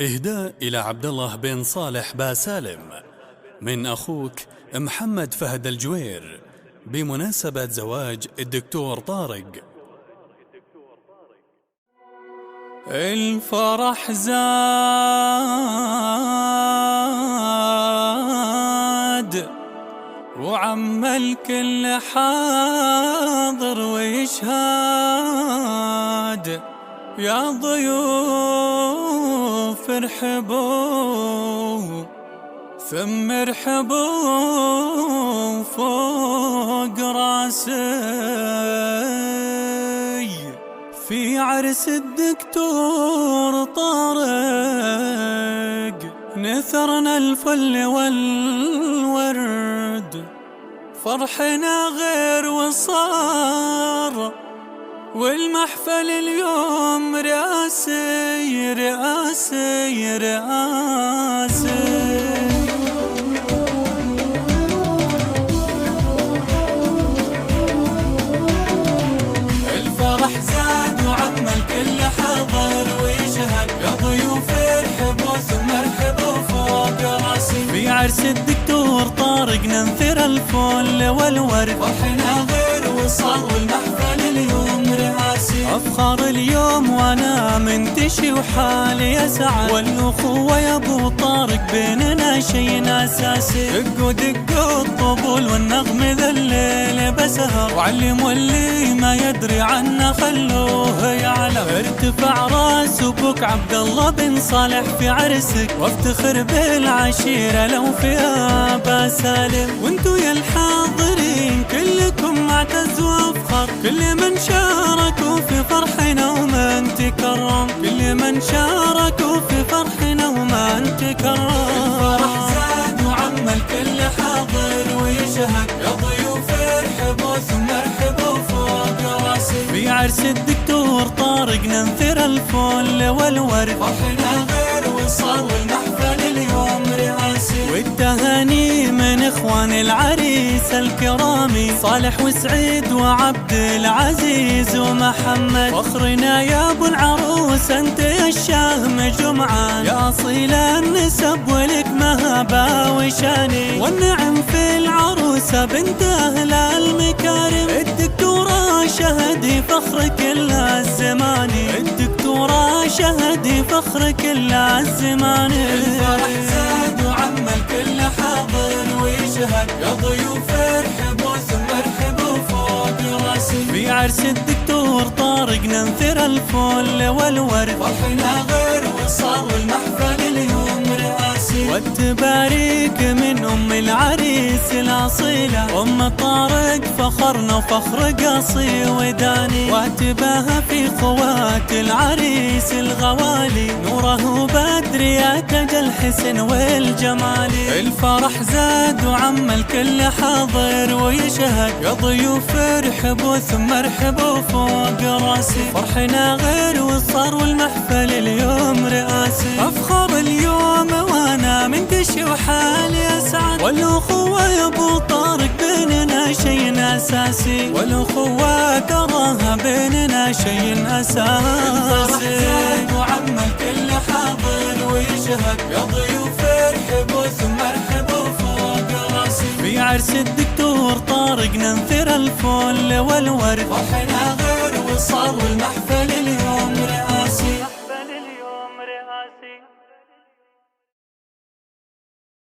إهداء إلى عبد الله بن صالح باسالم من أخوك محمد فهد الجوير بمناسبة زواج الدكتور طارق. الفرح زاد وعم الكل حاضر ويشهد، يا ضيوف ارحبوا ثم ارحبوا فوق راسي في عرس الدكتور طارق. نثرنا الفل والورد، فرحنا غير وصار، والمحفل اليوم رئاسي رئاسي رئاسي. الفرح زاد وعم الكل حضر ويشهد، يا ضيوف ارحبوا ثم ارحبوا فوق راسي في عرس الدكتور طارق. ننثر الفل والورد، فرحنا غير وصار، والمحفل اليوم رئاسي. أفخر اليوم وانا منتشي وحالي اسعد، والاخوة يا ابو طارق بيننا شيء اساسي. دقوا دقوا الطبول والنغم ذا الليل بسهر، وعلموا اللي ما يدري عنا خلوه يعلم. ارتفع راس ابوك عبد الله بن صالح في عرسك، وافتخر بالعشيرة لو فيها باسالم. وانتو يا الحاضرين كلكم معتز وافخر، كل من شاركوا في فرحنا ومن تكرم، كل من شاركوا في فرحنا ومن تكرم. الفرح زاد وعم الكل حاضر ويشهد، يا ضيوف ارحبوا ثم ارحبوا فوق راسي في عرس الدكتور طارق. ننثر الفل والورد، فرحنا غير وصار، والمحفل اليوم رئاسي. والتهاني من اخوان العريس الكرامي، صالح وسعيد وعبد العزيز ومحمد. فخرنا يا ابو العروس انت يا الشهم جمعان، يا اصيل النسب ولك مهابه وشاني. والنعم في العروسه بنت اهل المكارم، الدكتوره شهدي فخر كل الزماني، الدكتوره شهدي فخر كل الزماني. الفرح زاد وعم الكل حاضر ويشهد، يا ضيوف ارحبوا ثم ارحبوا فوق راسي في عرس الدكتور طارق. ننثر الفل والورد، فرحنا غير وصار، والمحفل اليوم رئاسي. والتباريك من ام العريس الاصيله، ام طارق فخرنا وفخر قصي وداني. واتباها في خوات العريس الغوالي، نوره بدري يا تاج الحسن والجمالي. الفرح زاد وعم الكل حاضر ويشهد، يا ضيوف ارحبوا ثم ارحبوا فوق راسي. فرحنا غير وصار، والمحفل اليوم رئاسي. افخر اليوم وانا منتشي وحالي اسعد، والاخوة يا ابو طارق بيننا شيء اساسي، والاخوة تراها بيننا شيء اساسي. وعم الكل حاضر ويشهد، يا ضيوف ارحبوا ثم ارحبوا فوق راسي في عرس الدكتور طارق. ننثر الفل والورد، فرحنا غير وصار، والمحفل اليوم رئاسي.